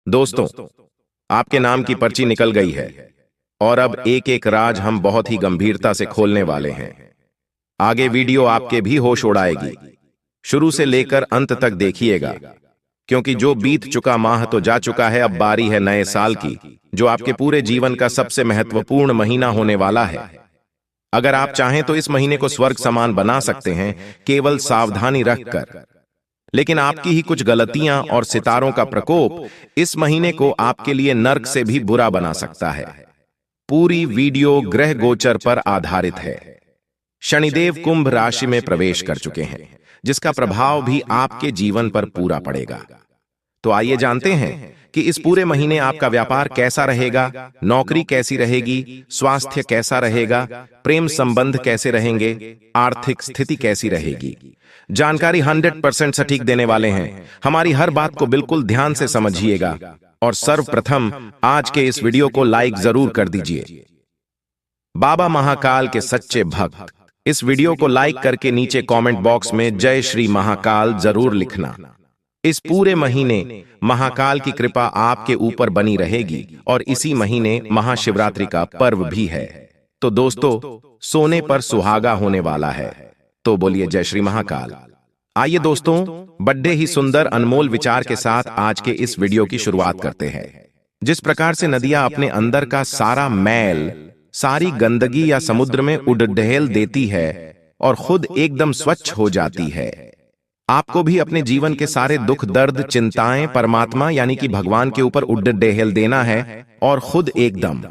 दोस्तों, आपके नाम की पर्ची निकल गई है और अब एक एक राज हम बहुत ही गंभीरता से खोलने वाले हैं। आगे वीडियो आपके भी होश उड़ाएगी। शुरू से लेकर अंत तक देखिएगा, क्योंकि जो बीत चुका माह तो जा चुका है। अब बारी है नए साल की, जो आपके पूरे जीवन का सबसे महत्वपूर्ण महीना होने वाला है। अगर आप चाहें तो इस महीने को स्वर्ग समान बना सकते हैं, केवल सावधानी रखकर। लेकिन आपकी ही कुछ गलतियां और सितारों का प्रकोप इस महीने को आपके लिए नर्क से भी बुरा बना सकता है। पूरी वीडियो ग्रह गोचर पर आधारित है। शनिदेव कुंभ राशि में प्रवेश कर चुके हैं, जिसका प्रभाव भी आपके जीवन पर पूरा पड़ेगा। तो आइए जानते हैं कि इस पूरे महीने आपका व्यापार कैसा रहेगा, नौकरी कैसी रहेगी, स्वास्थ्य कैसा रहेगा, प्रेम संबंध कैसे रहेंगे, आर्थिक स्थिति कैसी रहेगी। जानकारी 100% सटीक देने वाले हैं। हमारी हर बात को बिल्कुल ध्यान से समझिएगा और सर्वप्रथम आज के इस वीडियो को लाइक जरूर कर दीजिए। बाबा महाकाल के सच्चे भक्त इस वीडियो को लाइक करके नीचे कमेंट बॉक्स में जय श्री महाकाल जरूर लिखना। इस पूरे महीने महाकाल की कृपा आपके ऊपर बनी रहेगी और इसी महीने महाशिवरात्रि का पर्व भी है। तो दोस्तों, सोने पर सुहागा होने वाला है, तो बोलिए जय श्री महाकाल। आइए दोस्तों, बड़े ही सुंदर अनमोल विचार के साथ आज के इस वीडियो की शुरुआत करते हैं। जिस प्रकार से नदियां अपने अंदर का सारा मैल, सारी गंदगी या समुद्र में उड़ेल देती है और खुद एकदम स्वच्छ हो जाती है, आपको भी अपने जीवन के सारे दुख दर्द चिंताएं परमात्मा यानी कि भगवान के ऊपर उड़ेल देना है और खुद एकदम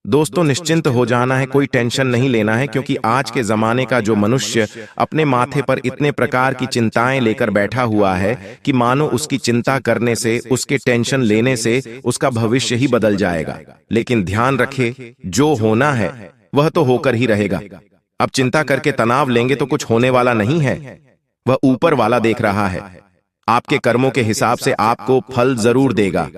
दोस्तों निश्चिंत हो जाना है। कोई टेंशन नहीं लेना है, क्योंकि आज के जमाने का जो मनुष्य अपने माथे पर इतने प्रकार की चिंताएं लेकर बैठा हुआ है कि मानो उसकी चिंता करने से, उसके टेंशन लेने से उसका भविष्य ही बदल जाएगा। लेकिन ध्यान रखे, जो होना है वह तो होकर ही रहेगा। अब चिंता करके तनाव लेंगे तो कुछ होने वाला नहीं है। वह ऊपर वाला देख रहा है। आपके कर्मों के हिसाब से आपको फल जरूर देगा।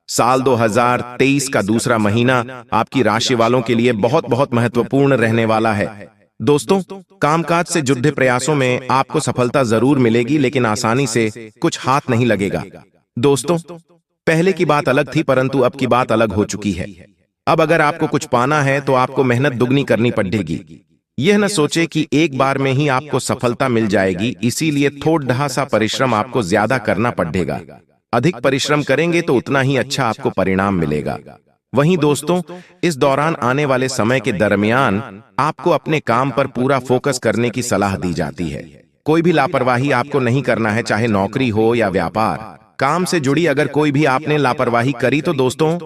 साल 2023 का दूसरा महीना आपकी राशि वालों के लिए बहुत बहुत महत्वपूर्ण रहने वाला है। दोस्तों, कामकाज से जुड़े प्रयासों में आपको सफलता जरूर मिलेगी, लेकिन आसानी से कुछ हाथ नहीं लगेगा। दोस्तों, पहले की बात अलग थी, परंतु अब की बात अलग हो चुकी है। अब अगर आपको कुछ पाना है तो आपको मेहनत दुगनी करनी पड़ेगी। यह न सोचे कि एक बार में ही आपको सफलता मिल जाएगी, इसीलिए थोड़ा सा परिश्रम आपको ज्यादा करना पड़ेगा। अधिक परिश्रम करेंगे तो उतना ही अच्छा आपको परिणाम मिलेगा। वहीं दोस्तों, इस दौरान आने वाले समय के दरमियान आपको अपने काम पर पूरा फोकस करने की सलाह दी जाती है। कोई भी लापरवाही आपको नहीं करना है, चाहे नौकरी हो या व्यापार। काम से जुड़ी अगर कोई भी आपने लापरवाही करी तो दोस्तों,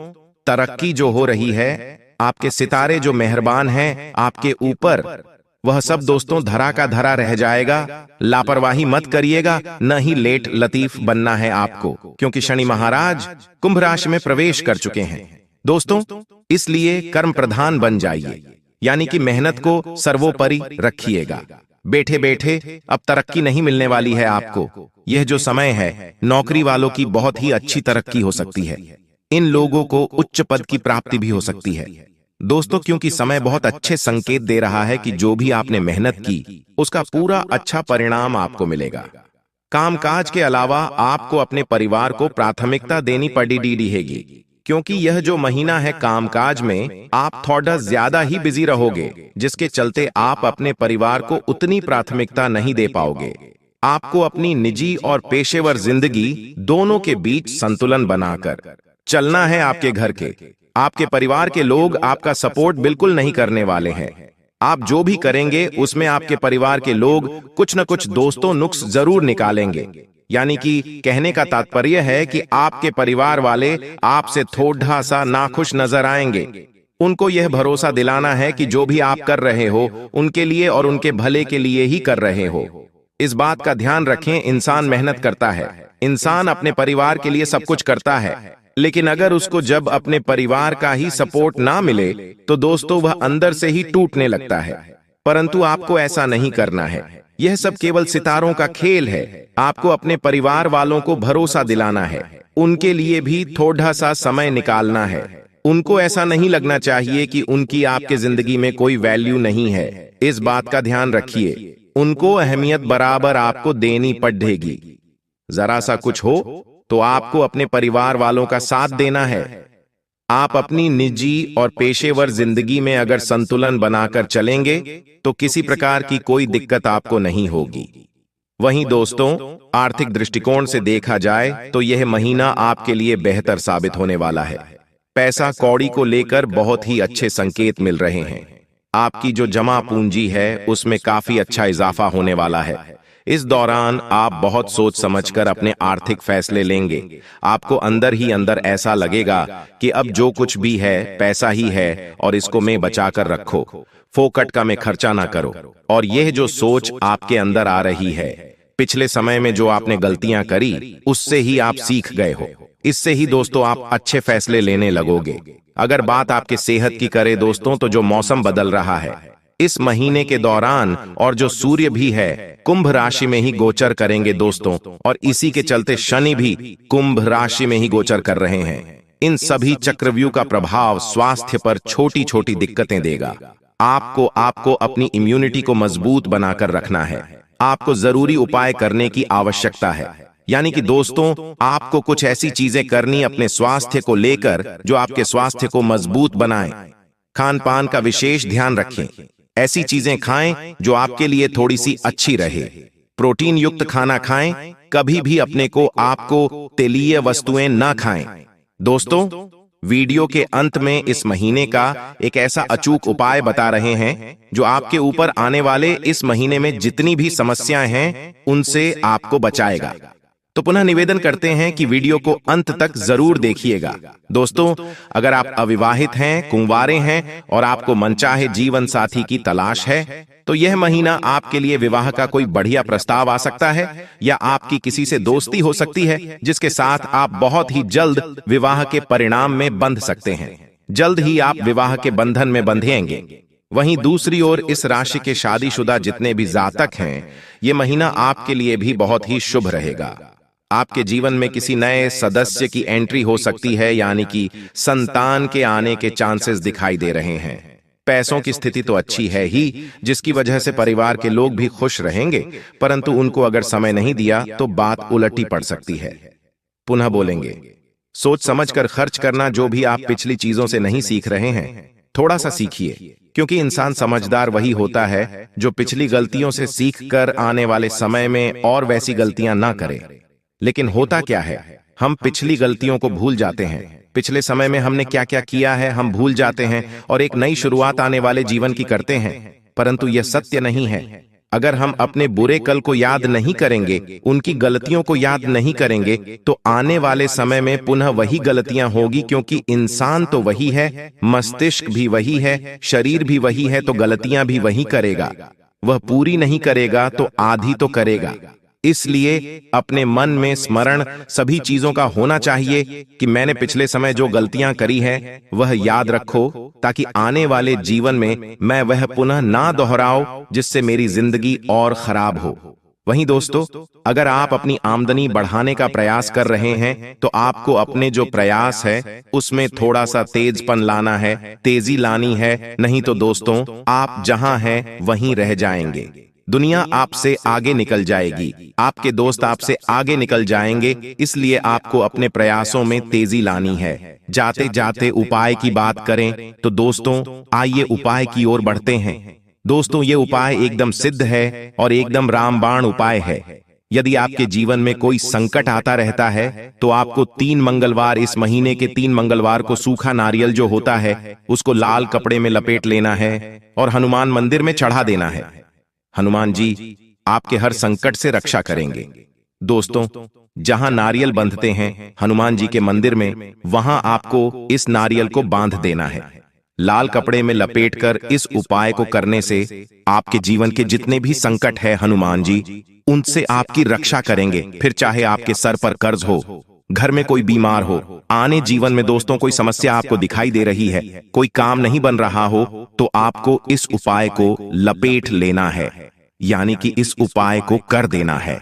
तरक्की जो हो रही है, आपके सितारे जो मेहरबान हैं आपके ऊपर, वह सब दोस्तों धरा का धरा रह जाएगा। लापरवाही मत करिएगा, न ही लेट लतीफ बनना है आपको, क्योंकि शनि महाराज कुंभ राशि में प्रवेश कर चुके हैं। दोस्तों, इसलिए कर्म प्रधान बन जाइए, यानी कि मेहनत को सर्वोपरि रखिएगा। बैठे बैठे अब तरक्की नहीं मिलने वाली है आपको। यह जो समय है, नौकरी वालों की बहुत ही अच्छी तरक्की हो सकती है। इन लोगों को उच्च पद की प्राप्ति भी हो सकती है दोस्तों, क्योंकि समय बहुत अच्छे संकेत दे रहा है कि जो भी आपने मेहनत की उसका पूरा अच्छा परिणाम आपको मिलेगा। कामकाज के अलावा आपको अपने परिवार को प्राथमिकता देनी पड़ेगी, क्योंकि यह जो महीना है कामकाज में आप थोड़ा ज्यादा ही बिजी रहोगे, जिसके चलते आप अपने परिवार को उतनी प्राथमिकता नहीं दे पाओगे। आपको अपनी निजी और पेशेवर जिंदगी दोनों के बीच संतुलन बनाकर चलना है। आपके परिवार के लोग आपका सपोर्ट बिल्कुल नहीं करने वाले हैं। आप जो भी करेंगे उसमें आपके परिवार के लोग कुछ न कुछ दोस्तों नुक्स जरूर निकालेंगे। यानी कि कहने का तात्पर्य है कि आपके परिवार वाले आपसे थोड़ा सा नाखुश नजर आएंगे। उनको यह भरोसा दिलाना है कि जो भी आप कर रहे हो उनके लिए और उनके भले के लिए ही कर रहे हो। इस बात का ध्यान रखें, इंसान मेहनत करता है, इंसान अपने परिवार के लिए सब कुछ करता है, लेकिन अगर उसको जब अपने परिवार का ही सपोर्ट ना मिले तो दोस्तों वह अंदर से ही टूटने लगता है। परंतु आपको ऐसा नहीं करना है। यह सब केवल सितारों का खेल है। आपको अपने परिवार वालों को भरोसा दिलाना है, उनके लिए भी थोड़ा सा समय निकालना है। उनको ऐसा नहीं लगना चाहिए कि उनकी आपके जिंदगी में कोई वैल्यू नहीं है। इस बात का ध्यान रखिए, उनको अहमियत बराबर आपको देनी पड़ेगी। जरा सा कुछ हो तो आपको अपने परिवार वालों का साथ देना है। आप अपनी निजी और पेशेवर जिंदगी में अगर संतुलन बनाकर चलेंगे तो किसी प्रकार की कोई दिक्कत आपको नहीं होगी। वहीं दोस्तों, आर्थिक दृष्टिकोण से देखा जाए तो यह महीना आपके लिए बेहतर साबित होने वाला है। पैसा कौड़ी को लेकर बहुत ही अच्छे संकेत मिल रहे हैं। आपकी जो जमा पूंजी है उसमें काफी अच्छा इजाफा होने वाला है। इस दौरान आप बहुत सोच समझकर अपने आर्थिक फैसले लेंगे। आपको अंदर ही अंदर ऐसा लगेगा कि अब जो कुछ भी है पैसा ही है और इसको मैं बचाकर रखो, फोकट का मैं खर्चा ना करो। और यह जो सोच आपके अंदर आ रही है, पिछले समय में जो आपने गलतियां करी उससे ही आप सीख गए हो। इससे ही दोस्तों आप अच्छे फैसले लेने लगोगे। अगर बात आपके सेहत की करे दोस्तों, तो जो मौसम बदल रहा है इस महीने के दौरान और जो सूर्य भी है कुंभ राशि में ही गोचर करेंगे दोस्तों, और इसी के चलते शनि भी कुंभ राशि में ही गोचर कर रहे हैं। इन सभी चक्रव्यूह का प्रभाव स्वास्थ्य पर छोटी छोटी दिक्कतें देगा। आपको अपनी इम्यूनिटी को मजबूत बनाकर रखना है। आपको जरूरी उपाय करने की आवश्यकता है। यानी कि दोस्तों, आपको कुछ ऐसी चीजें करनी अपने स्वास्थ्य को लेकर जो आपके स्वास्थ्य को मजबूत बनाए। खान पान का विशेष ध्यान रखें। ऐसी चीजें खाएं जो आपके लिए थोड़ी सी अच्छी रहे। प्रोटीन युक्त खाना खाएं। कभी भी अपने को आपको तेलीय वस्तुएं ना खाएं। दोस्तों, वीडियो के अंत में इस महीने का एक ऐसा अचूक उपाय बता रहे हैं जो आपके ऊपर आने वाले इस महीने में जितनी भी समस्याएं हैं उनसे आपको बचाएगा। तो पुनः निवेदन करते हैं कि वीडियो को अंत तक जरूर देखिएगा। दोस्तों, अगर आप अविवाहित हैं, कुंवारे हैं और आपको मनचाहे जीवन साथी की तलाश है तो यह महीना आपके लिए विवाह का कोई बढ़िया प्रस्ताव आ सकता है, या आपकी किसी से दोस्ती हो सकती है जिसके साथ आप बहुत ही जल्द विवाह के परिणाम में बंध सकते हैं। जल्द ही आप विवाह के बंधन में बंधेंगे। वहीं दूसरी ओर इस राशि के शादीशुदा जितने भी जातक हैं, ये महीना आपके लिए भी बहुत ही शुभ रहेगा। आपके जीवन में किसी नए सदस्य की एंट्री हो सकती है, यानी कि संतान के आने के चांसेस दिखाई दे रहे हैं। पैसों की स्थिति तो अच्छी है ही, जिसकी वजह से परिवार के लोग भी खुश रहेंगे, परंतु उनको अगर समय नहीं दिया तो बात उलटी पड़ सकती है। पुनः बोलेंगे, सोच समझकर खर्च करना। जो भी आप पिछली चीजों से नहीं सीख रहे हैं, थोड़ा सा सीखिए, क्योंकि इंसान समझदार वही होता है जो पिछली गलतियों से सीख कर आने वाले समय में और वैसी गलतियां ना करे। लेकिन होता क्या है, हम पिछली गलतियों को भूल जाते हैं। पिछले समय में हमने क्या क्या किया है हम भूल जाते हैं और एक नई शुरुआत आने वाले जीवन की करते हैं, परंतु यह सत्य नहीं है। अगर हम अपने बुरे कल को याद नहीं करेंगे, उनकी गलतियों को याद नहीं करेंगे, तो आने वाले समय में पुनः वही गलतियां होगी, क्योंकि इंसान तो वही है, मस्तिष्क भी वही है, शरीर भी वही है, तो गलतियां भी वही करेगा। वह पूरी नहीं करेगा तो आधी तो करेगा। इसलिए अपने मन में स्मरण सभी चीजों का होना चाहिए कि मैंने पिछले समय जो गलतियां करी हैं वह याद रखो, ताकि आने वाले जीवन में मैं वह पुनः ना दोहराऊं जिससे मेरी जिंदगी और खराब हो। वहीं दोस्तों, अगर आप अपनी आमदनी बढ़ाने का प्रयास कर रहे हैं तो आपको अपने जो प्रयास है उसमें थोड़ा सा तेजपन लाना है, तेजी लानी है, नहीं तो दोस्तों आप जहां हैं वहीं रह जाएंगे। दुनिया आपसे आगे निकल जाएगी, आपके दोस्त आपसे आगे निकल जाएंगे। इसलिए आपको अपने प्रयासों में तेजी लानी है। जाते जाते उपाय की बात करें तो दोस्तों आइए उपाय की ओर बढ़ते हैं। दोस्तों, ये उपाय एकदम सिद्ध है और एकदम रामबाण उपाय है। यदि आपके जीवन में कोई संकट आता रहता है तो आपको 3 मंगलवार, इस महीने के 3 मंगलवार को सूखा नारियल जो होता है उसको लाल कपड़े में लपेट लेना है और हनुमान मंदिर में चढ़ा देना है। हनुमान जी आपके हर संकट से रक्षा करेंगे। दोस्तों, जहां नारियल बंधते हैं हनुमान जी के मंदिर में, वहां आपको इस नारियल को बांध देना है। लाल कपड़े में लपेटकर इस उपाय को करने से आपके जीवन के जितने भी संकट है हनुमान जी उनसे आपकी रक्षा करेंगे। फिर चाहे आपके सर पर कर्ज हो, घर में कोई बीमार हो, आने जीवन में दोस्तों कोई समस्या आपको दिखाई दे रही है, कोई काम नहीं बन रहा हो, तो आपको इस उपाय को लपेट लेना है, यानी कि इस उपाय को कर देना है।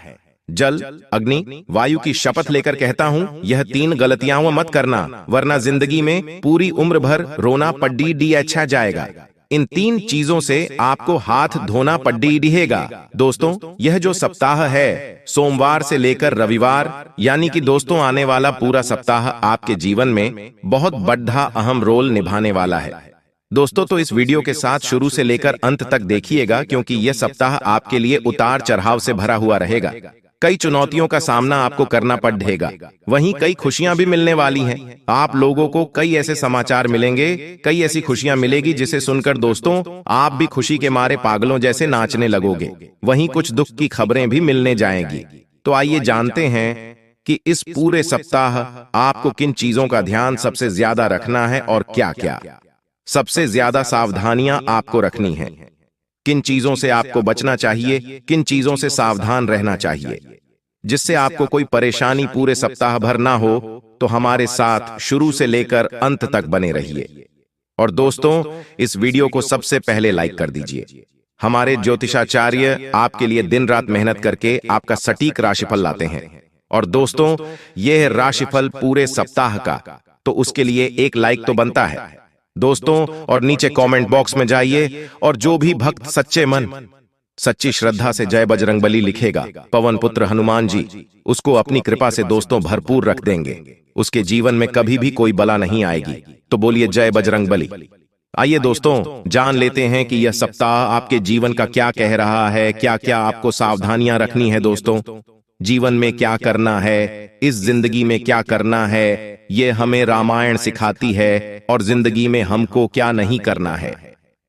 जल, अग्नि, वायु की शपथ लेकर कहता हूं, यह 3 गलतियां मत करना, वरना जिंदगी में पूरी उम्र भर रोना पड्डी डी अच्छा जाएगा। इन 3 चीजों से आपको हाथ धोना पड़ी रहेगा। दोस्तों, यह जो सप्ताह है सोमवार से लेकर रविवार, यानी कि दोस्तों आने वाला पूरा सप्ताह आपके जीवन में बहुत बड़ा अहम रोल निभाने वाला है। दोस्तों, तो इस वीडियो के साथ शुरू से लेकर अंत तक देखिएगा, क्योंकि यह सप्ताह आपके लिए उतार चढ़ाव से भरा हुआ रहेगा। कई चुनौतियों का सामना आपको करना पड़ेगा, वहीं कई खुशियां भी मिलने वाली हैं। आप लोगों को कई ऐसे समाचार मिलेंगे, कई ऐसी खुशियां मिलेगी जिसे सुनकर दोस्तों आप भी खुशी के मारे पागलों जैसे नाचने लगोगे। वहीं कुछ दुख की खबरें भी मिलने जाएंगी। तो आइए जानते हैं कि इस पूरे सप्ताह आपको किन चीजों का ध्यान सबसे ज्यादा रखना है और क्या क्या सबसे ज्यादा सावधानियां आपको रखनी है। किन चीजों से आपको बचना चाहिए, किन चीजों से सावधान रहना चाहिए, जिससे आपको कोई परेशानी पूरे सप्ताह भर ना हो। तो हमारे साथ शुरू से लेकर अंत तक बने रहिए। और दोस्तों, इस वीडियो को सबसे पहले लाइक कर दीजिए। हमारे ज्योतिषाचार्य आपके लिए दिन रात मेहनत करके आपका सटीक राशिफल लाते हैं। और दोस्तों, यह राशिफल पूरे सप्ताह का, तो उसके लिए एक लाइक तो बनता है दोस्तों। और नीचे कमेंट बॉक्स में जाइए और जो भी भक्त सच्चे मन सच्ची श्रद्धा से जय बजरंगबली लिखेगा, पवन पुत्र हनुमान जी उसको अपनी कृपा से दोस्तों भरपूर रख देंगे। उसके जीवन में कभी भी कोई बला नहीं आएगी। तो बोलिए जय बजरंगबली। आइए दोस्तों, जान लेते हैं कि यह सप्ताह आपके जीवन का क्या कह रहा है, क्या क्या आपको सावधानियां रखनी है। दोस्तों, जीवन में क्या करना है, इस जिंदगी में क्या करना है, ये हमें रामायण सिखाती है। और जिंदगी में हमको क्या नहीं करना है,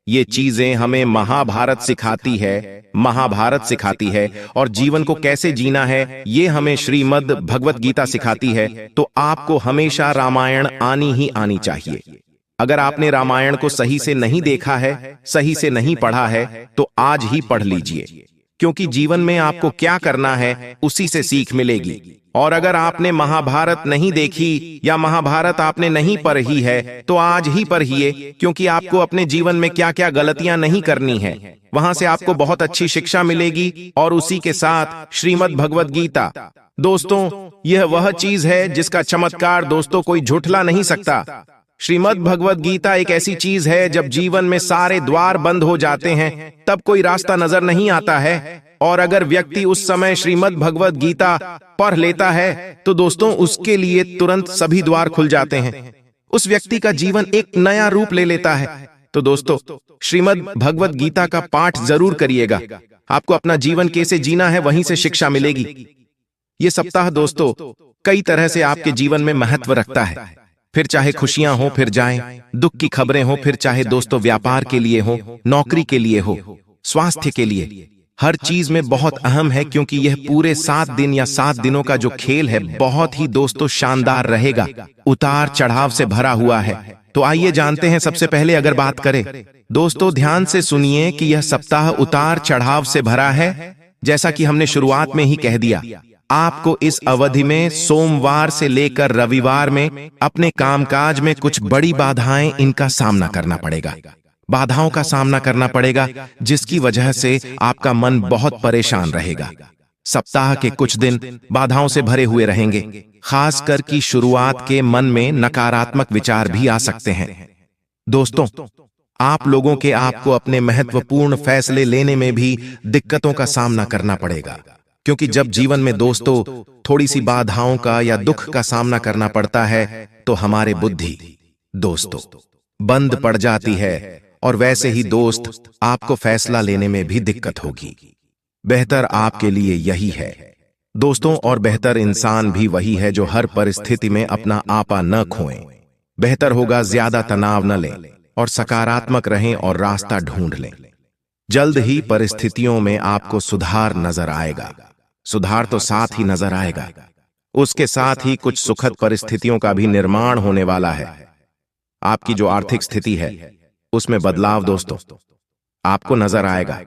ये चीजें हमें महाभारत सिखाती है। महाभारत सिखाती है। और जीवन को कैसे जीना है, ये हमें श्रीमद् भगवत गीता सिखाती है। तो आपको हमेशा रामायण आनी ही आनी चाहिए। अगर आपने रामायण को सही से नहीं देखा है, सही से नहीं पढ़ा है, तो आज ही पढ़ लीजिए, क्योंकि जीवन में आपको क्या करना है उसी से सीख मिलेगी। और अगर आपने महाभारत नहीं देखी या महाभारत आपने नहीं पढ़ी है, तो आज ही पढ़िए, क्योंकि आपको अपने जीवन में क्या क्या गलतियां नहीं करनी है, वहां से आपको बहुत अच्छी शिक्षा मिलेगी। और उसी के साथ श्रीमद् भगवत गीता, दोस्तों यह वह चीज है जिसका चमत्कार दोस्तों कोई झुठला नहीं सकता। श्रीमद् भगवत गीता एक ऐसी चीज है, जब जीवन में सारे द्वार बंद हो जाते हैं, तब कोई रास्ता नजर नहीं आता है। और अगर व्यक्ति उस समय श्रीमद् भगवत गीता पढ़ लेता है, तो दोस्तों उसके लिए तुरंत सभी द्वार खुल जाते हैं। उस व्यक्ति का जीवन एक नया रूप ले लेता है। तो दोस्तों, श्रीमद् भगवत गीता का पाठ जरूर करिएगा। आपको अपना जीवन कैसे जीना है वहीं से शिक्षा मिलेगी। ये सप्ताह दोस्तों कई तरह से आपके जीवन में महत्व रखता है। फिर चाहे खुशियां हो फिर जाएं, दुख की खबरें हो फिर चाहे दोस्तों व्यापार के लिए हो, नौकरी के लिए हो, स्वास्थ्य के लिए, हर चीज में बहुत अहम है। क्योंकि यह पूरे 7 दिन या 7 दिनों का जो खेल है बहुत ही दोस्तों शानदार रहेगा, उतार चढ़ाव से भरा हुआ है। तो आइए जानते हैं। सबसे पहले अगर बात करें दोस्तों, ध्यान से सुनिए कि यह सप्ताह उतार चढ़ाव से भरा है। जैसा कि हमने शुरुआत में ही कह दिया, आपको इस अवधि में सोमवार से लेकर रविवार में अपने कामकाज में कुछ बड़ी बाधाएं इनका सामना करना पड़ेगा। बाधाओं का सामना करना पड़ेगा, जिसकी वजह से आपका मन बहुत परेशान रहेगा। सप्ताह के कुछ दिन बाधाओं से भरे हुए रहेंगे। खासकर की शुरुआत के मन में नकारात्मक विचार भी आ सकते हैं। दोस्तों, आप लोगों के आपको अपने महत्वपूर्ण फैसले लेने में भी दिक्कतों का सामना करना पड़ेगा। क्योंकि जब जीवन में दोस्तों थोड़ी सी बाधाओं का या दुख का सामना करना पड़ता है, तो हमारे बुद्धि दोस्तों बंद पड़ जाती है। और वैसे ही दोस्त आपको फैसला लेने में भी दिक्कत होगी। बेहतर आपके लिए यही है दोस्तों, और बेहतर इंसान भी वही है जो हर परिस्थिति में अपना आपा न खोए। बेहतर होगा ज्यादा तनाव न लें और सकारात्मक रहें और रास्ता ढूंढ लें। जल्द ही परिस्थितियों में आपको सुधार नजर आएगा। सुधार तो साथ ही नजर आएगा, उसके साथ ही कुछ सुखद परिस्थितियों का भी निर्माण होने वाला है। आपकी जो आर्थिक स्थिति है उसमें बदलाव दोस्तों आपको नजर आएगा।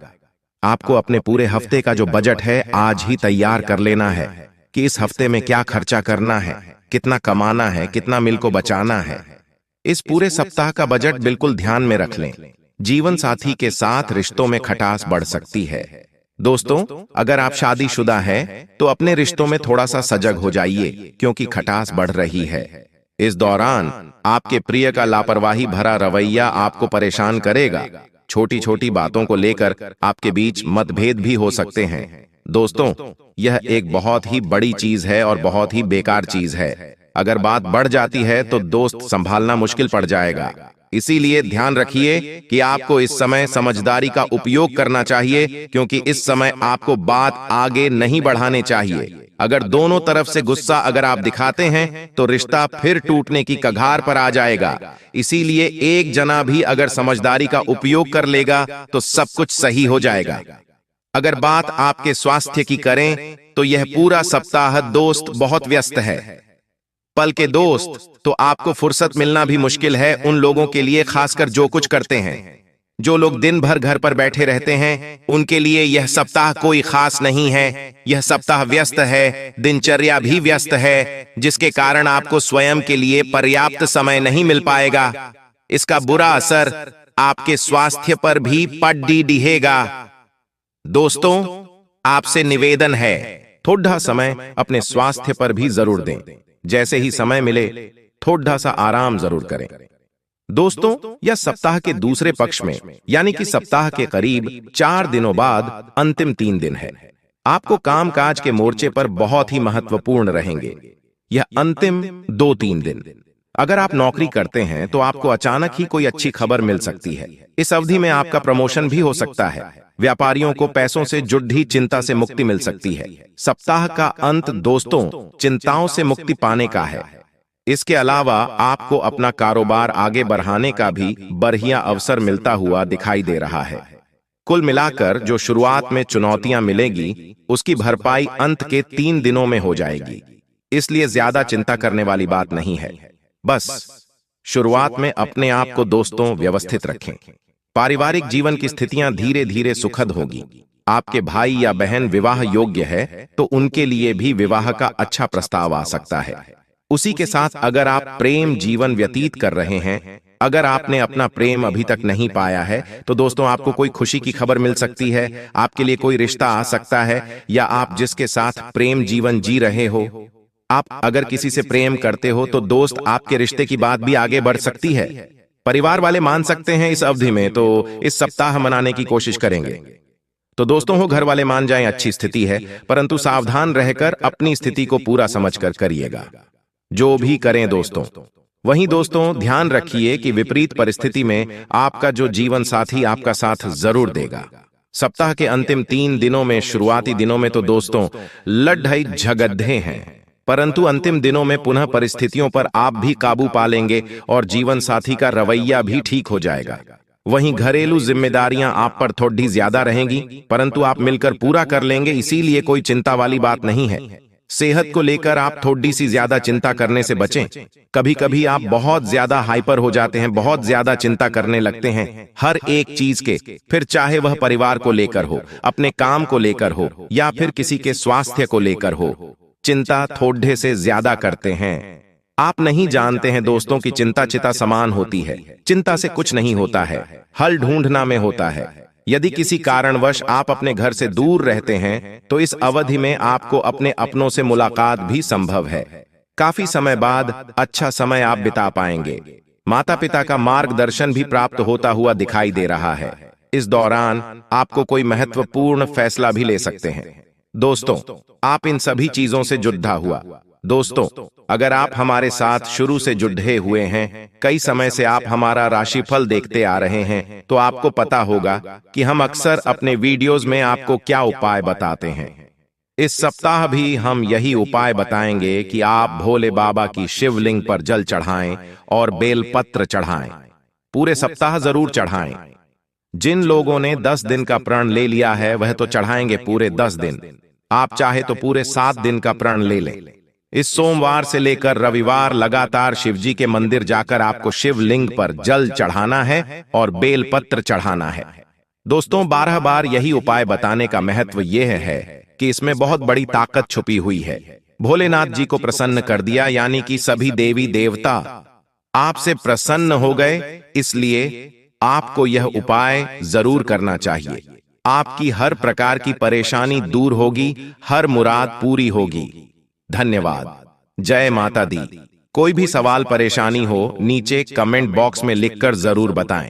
आपको अपने पूरे हफ्ते का जो बजट है आज ही तैयार कर लेना है कि इस हफ्ते में क्या खर्चा करना है, कितना कमाना है, कितना मिल को बचाना है। इस पूरे सप्ताह का बजट बिल्कुल ध्यान में रख लें। जीवन साथी के साथ रिश्तों में खटास बढ़ सकती है। दोस्तों, अगर आप शादीशुदा हैं तो अपने रिश्तों में थोड़ा सा सजग हो जाइए, क्योंकि खटास बढ़ रही है। इस दौरान आपके प्रिय का लापरवाही भरा रवैया आपको परेशान करेगा। छोटी छोटी बातों को लेकर आपके बीच मतभेद भी हो सकते हैं। दोस्तों, यह एक बहुत ही बड़ी चीज है और बहुत ही बेकार चीज है। अगर बात बढ़ जाती है तो दोस्त संभालना मुश्किल पड़ जाएगा। इसीलिए ध्यान रखिए कि आपको इस समय समझदारी का उपयोग करना चाहिए, क्योंकि इस समय आपको बात आगे नहीं बढ़ाने चाहिए। अगर दोनों तरफ से गुस्सा अगर आप दिखाते हैं तो रिश्ता फिर टूटने की कगार पर आ जाएगा। इसीलिए एक जना भी अगर समझदारी का उपयोग कर लेगा तो सब कुछ सही हो जाएगा। अगर बात आपके स्वास्थ्य की करें तो यह पूरा सप्ताह दोस्त बहुत व्यस्त है। पल के दोस्त तो आपको फुर्सत मिलना भी मुश्किल है उन लोगों के लिए, खासकर जो कुछ करते हैं। जो लोग दिन भर घर पर बैठे रहते हैं उनके लिए यह सप्ताह कोई खास नहीं है। यह सप्ताह व्यस्त है, दिनचर्या भी व्यस्त है, जिसके कारण आपको स्वयं के लिए पर्याप्त समय नहीं मिल पाएगा। इसका बुरा असर आपके स्वास्थ्य पर भी पड़ेगा। दोस्तों, आपसे निवेदन है, थोड़ा समय अपने स्वास्थ्य पर भी जरूर दें। जैसे ही समय मिले थोड़ा सा आराम जरूर करें। दोस्तों, यह सप्ताह के दूसरे पक्ष में यानी कि सप्ताह के करीब 4 दिनों बाद अंतिम 3 दिन है। आपको कामकाज के मोर्चे पर बहुत ही महत्वपूर्ण रहेंगे यह अंतिम 2-3 दिन। अगर आप नौकरी करते हैं तो आपको अचानक ही कोई अच्छी खबर मिल सकती है। इस अवधि में आपका प्रमोशन भी हो सकता है। व्यापारियों को पैसों से जुड़ी चिंता से मुक्ति मिल सकती है। सप्ताह का अंत दोस्तों चिंताओं से मुक्ति पाने का है। इसके अलावा आपको अपना कारोबार आगे बढ़ाने का भी बढ़िया अवसर मिलता हुआ दिखाई दे रहा है। कुल मिलाकर जो शुरुआत में चुनौतियां मिलेगी उसकी भरपाई अंत के 3 दिनों में हो जाएगी। इसलिए ज्यादा चिंता करने वाली बात नहीं है। बस शुरुआत में अपने आप को दोस्तों व्यवस्थित रखें। पारिवारिक जीवन की स्थितियां धीरे धीरे सुखद होगी। आपके भाई या बहन विवाह योग्य है तो उनके लिए भी विवाह का अच्छा प्रस्ताव आ सकता है। उसी के साथ अगर आप प्रेम जीवन व्यतीत कर रहे हैं, अगर आपने अपना प्रेम अभी तक नहीं पाया है तो दोस्तों आपको कोई खुशी की खबर मिल सकती है। आपके लिए कोई रिश्ता आ सकता है, या आप जिसके साथ प्रेम जीवन जी रहे हो, आप अगर किसी से प्रेम करते हो तो दोस्त आपके रिश्ते की बात भी आगे बढ़ सकती है। परिवार वाले मान सकते हैं इस अवधि में, तो इस सप्ताह मनाने की कोशिश करेंगे। तो दोस्तों हो घर वाले मान जाएं अच्छी स्थिति है, परंतु सावधान रहकर अपनी स्थिति को पूरा समझकर करिएगा जो भी करें दोस्तों। वहीं दोस्तों ध्यान रखिए कि विपरीत परिस्थिति में आपका जो जीवन साथी आपका साथ जरूर देगा। सप्ताह के अंतिम 3 दिनों में शुरुआती दिनों में तो दोस्तों लड़ाई झगड़े हैं, परंतु अंतिम दिनों में पुनः परिस्थितियों पर आप भी काबू पा लेंगे और जीवन साथी का रवैया भी ठीक हो जाएगा। वहीं घरेलू जिम्मेदारियां आप पर थोड़ी ज्यादा रहेंगी, परंतु आप मिलकर पूरा कर लेंगे, इसीलिए कोई चिंता वाली बात नहीं है। सेहत को लेकर आप थोड़ी सी ज्यादा चिंता करने से बचें। कभी कभी आप बहुत ज्यादा हाइपर हो जाते हैं, बहुत ज्यादा चिंता करने लगते हैं हर एक चीज के, फिर चाहे वह परिवार को लेकर हो, अपने काम को लेकर हो, या फिर किसी के स्वास्थ्य को लेकर हो। चिंता थोड़े से ज्यादा करते हैं। आप नहीं जानते हैं दोस्तों कि चिंता चिता समान होती है। चिंता से कुछ नहीं होता है, हल ढूंढना में होता है। यदि किसी कारणवश आप अपने घर से दूर रहते हैं तो इस अवधि में आपको अपने अपनों से मुलाकात भी संभव है। काफी समय बाद अच्छा समय आप बिता पाएंगे। माता पिता का मार्गदर्शन भी प्राप्त होता हुआ दिखाई दे रहा है। इस दौरान आपको कोई महत्वपूर्ण फैसला भी ले सकते हैं। दोस्तों आप इन सभी चीजों से जुड़ा हुआ। दोस्तों अगर आप हमारे साथ शुरू से जुड़े हुए हैं, कई समय से आप हमारा राशिफल देखते आ रहे हैं, तो आपको पता होगा कि हम अक्सर अपने वीडियोस में आपको क्या उपाय बताते हैं। इस सप्ताह भी हम यही उपाय बताएंगे कि आप भोले बाबा की शिवलिंग पर जल चढ़ाएं और बेलपत्र चढ़ाएं। पूरे सप्ताह जरूर चढ़ाएं। जिन लोगों ने 10 दिन का प्रण ले लिया है वह तो चढ़ाएंगे पूरे 10 दिन। आप चाहे तो पूरे 7 दिन का प्रण ले लें। इस सोमवार से लेकर रविवार लगातार शिवजी के मंदिर जाकर आपको शिवलिंग पर जल चढ़ाना है और बेलपत्र चढ़ाना है। दोस्तों 12 बार यही उपाय बताने का महत्व यह है कि इसमें बहुत बड़ी ताकत छुपी हुई है। भोलेनाथ जी को प्रसन्न कर दिया, यानी कि सभी देवी देवता आपसे प्रसन्न हो गए, इसलिए आपको यह उपाय जरूर करना चाहिए। आपकी हर प्रकार की परेशानी दूर होगी, हर मुराद पूरी होगी। धन्यवाद। जय माता दी। कोई भी सवाल परेशानी हो नीचे कमेंट बॉक्स में लिखकर जरूर बताएं।